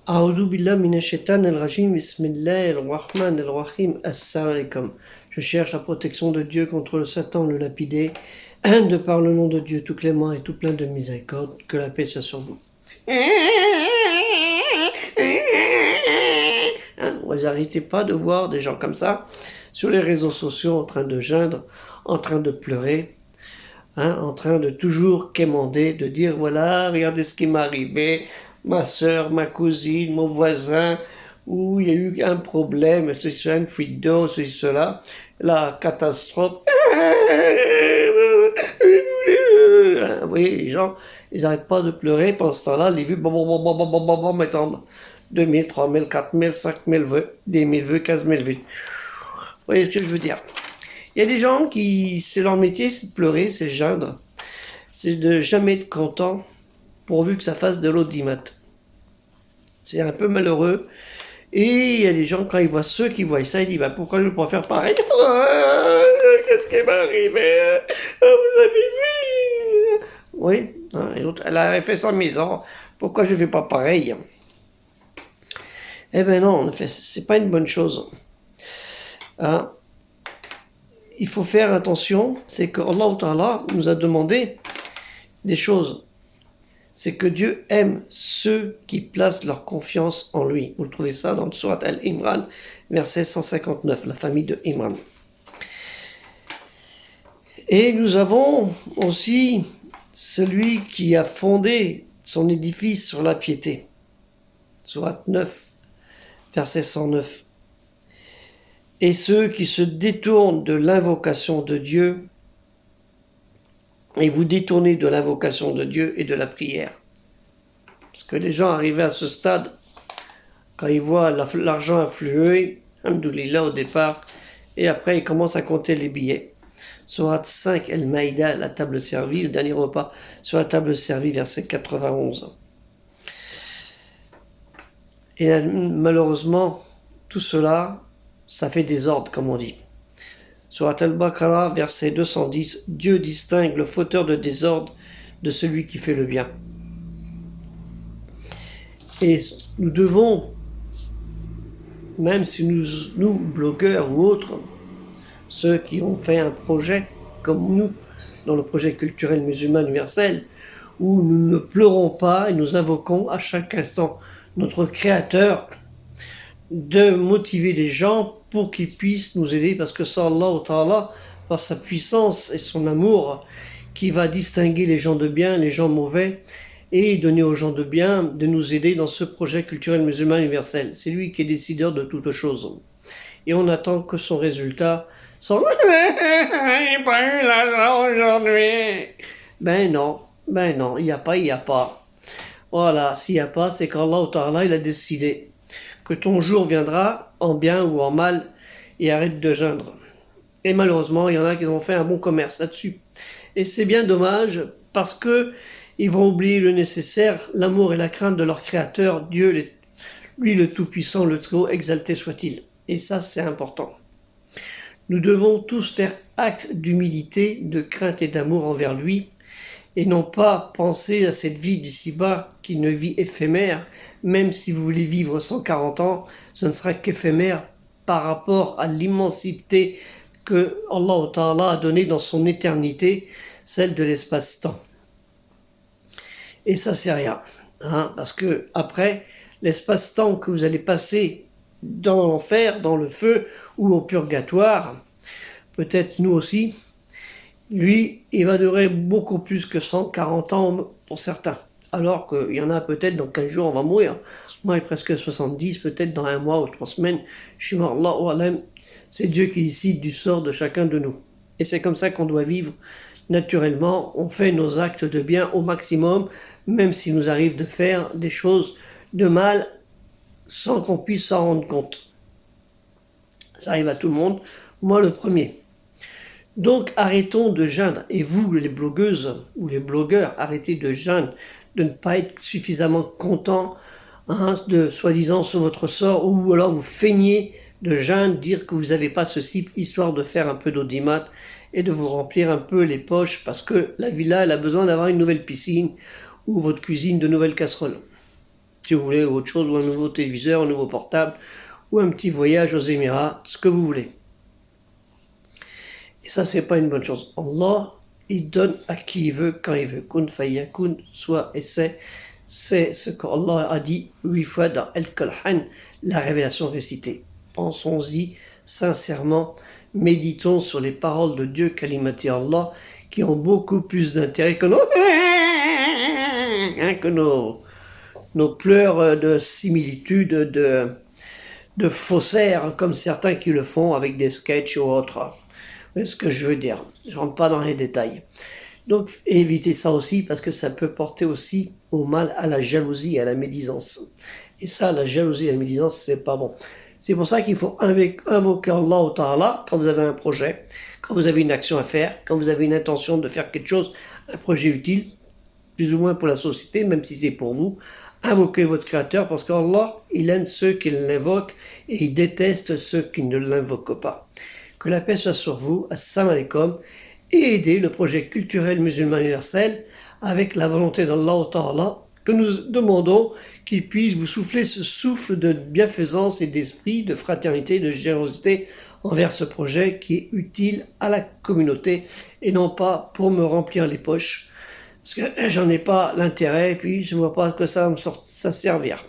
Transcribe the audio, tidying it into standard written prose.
A'udhu billah minash shaitanir rajim, bismillahir rahmanir rahim, assalamu alaikum. Je cherche la protection de Dieu contre le Satan, le lapidé, de par le nom de Dieu tout clément et tout plein de miséricorde, que la paix soit sur vous. Vous n'arrêtez pas de voir des gens comme ça sur les réseaux sociaux en train de geindre, en train de pleurer, en train de toujours quémander, de dire voilà, regardez ce qui m'est arrivé, ma soeur, ma cousine, mon voisin, où il y a eu un problème, ceci, cela, une fuite d'eau, ceci, cela, la catastrophe. Vous voyez, les gens, ils n'arrêtent pas de pleurer. Pendant ce temps-là, les vues, mettons 2000, 3000, 4000, 5000 vues, 10 000 vues, 15 000 vues. Vous voyez ce que je veux dire? Il y a des gens qui, c'est leur métier, c'est de pleurer, c'est geindre, c'est de jamais être content, pourvu que ça fasse de l'audimat. C'est un peu malheureux. Et il y a des gens, quand ils voient ceux qui voient ça, ils disent pourquoi je ne peux pas faire pareil? Qu'est-ce qui m'est arrivé? Vous avez vu? Oui, et l'autre, elle avait fait 100 000 ans, pourquoi je ne fais pas pareil? Eh bien non, en fait, c'est pas une bonne chose. Il faut faire attention, c'est que Allah Ta'ala nous a demandé des choses. C'est que Dieu aime ceux qui placent leur confiance en lui. Vous le trouvez ça dans le Surat Al-Imran, verset 159, la famille de Imran. Et nous avons aussi celui qui a fondé son édifice sur la piété. Surat 9, verset 109. Et ceux qui se détournent de l'invocation de Dieu, et vous détournez de l'invocation de Dieu et de la prière. Parce que les gens arrivés à ce stade, quand ils voient l'argent affluer, alhamdoulilah au départ, et après ils commencent à compter les billets. Surat 5, El-Maïda, la table servie, le dernier repas, sur la table servie, verset 91. Et malheureusement, tout cela, ça fait désordre, comme on dit. Surat Al-Baqarah, verset 210, Dieu distingue le fauteur de désordre de celui qui fait le bien. Et nous devons, même si nous blogueurs ou autres, ceux qui ont fait un projet comme nous, dans le projet culturel musulman universel, où nous ne pleurons pas et nous invoquons à chaque instant notre Créateur, de motiver les gens pour qu'ils puissent nous aider, parce que c'est Allah Ta'ala, par sa puissance et son amour, qui va distinguer les gens de bien, les gens mauvais, et donner aux gens de bien de nous aider dans ce projet culturel musulman universel. C'est lui qui est décideur de toutes choses. Et on attend que son résultat soit « J'ai pas eu l'argent aujourd'hui !» Ben non, il n'y a pas. Voilà, s'il n'y a pas, c'est qu'Allah Ta'ala, il a décidé que ton jour viendra en bien ou en mal, et arrête de geindre. Et malheureusement, il y en a qui ont fait un bon commerce là-dessus. Et c'est bien dommage, parce que ils vont oublier le nécessaire, l'amour et la crainte de leur Créateur, Dieu, lui le Tout-Puissant, le Très-Haut, exalté soit-il. Et ça, c'est important. Nous devons tous faire acte d'humilité, de crainte et d'amour envers lui, et non pas penser à cette vie d'ici-bas qui est une vie éphémère. Même si vous voulez vivre 140 ans, ce ne sera qu'éphémère par rapport à l'immensité que Allah Ta'ala a donnée dans son éternité, celle de l'espace-temps. Et ça, c'est rien. Parce que après, l'espace-temps que vous allez passer dans l'enfer, dans le feu ou au purgatoire, peut-être nous aussi, lui, il va durer beaucoup plus que 140 ans pour certains. Alors qu'il y en a peut-être dans 15 jours, on va mourir. Moi, j'ai presque 70, peut-être dans un mois ou 3 semaines, je suis mort. Allahu alam. C'est Dieu qui décide du sort de chacun de nous. Et c'est comme ça qu'on doit vivre. Naturellement, on fait nos actes de bien au maximum, même s'il nous arrive de faire des choses de mal sans qu'on puisse s'en rendre compte. Ça arrive à tout le monde, moi le premier. Donc arrêtons de geindre, et vous les blogueuses ou les blogueurs, arrêtez de geindre, de ne pas être suffisamment content de soi-disant sur votre sort, ou alors vous feignez de geindre, dire que vous n'avez pas ceci, histoire de faire un peu d'audimat et de vous remplir un peu les poches, parce que la villa elle a besoin d'avoir une nouvelle piscine ou votre cuisine de nouvelles casseroles. si vous voulez, ou autre chose, ou un nouveau téléviseur, un nouveau portable, ou un petit voyage aux Émirats, ce que vous voulez. Et ça, c'est pas une bonne chose. Allah, il donne à qui il veut, quand il veut. Kun fayakun, soit et c'est ce qu'Allah a dit 8 fois dans Al-Qalhan, la révélation récitée. Pensons-y sincèrement, méditons sur les paroles de Dieu, kalimati Allah, qui ont beaucoup plus d'intérêt que nos pleurs de similitude, de faussaires, comme certains qui le font avec des sketchs ou autres. Vous voyez ce que je veux dire? Je ne rentre pas dans les détails. Donc évitez ça aussi parce que ça peut porter aussi au mal, à la jalousie et à la médisance. Et ça, la jalousie et la médisance, c'est pas bon. C'est pour ça qu'il faut invoquer Allah Ta'ala quand vous avez un projet, quand vous avez une action à faire, quand vous avez une intention de faire quelque chose, un projet utile, plus ou moins pour la société, même si c'est pour vous. Invoquez votre Créateur parce qu'Allah, il aime ceux qui l'invoquent et il déteste ceux qui ne l'invoquent pas. Que la paix soit sur vous, assalamu alaikum, et aider le projet culturel musulman universel avec la volonté d'Allah Ta'ala que nous demandons qu'il puisse vous souffler ce souffle de bienfaisance et d'esprit, de fraternité, de générosité envers ce projet qui est utile à la communauté et non pas pour me remplir les poches parce que j'en ai pas l'intérêt et puis je vois pas que ça va me servir.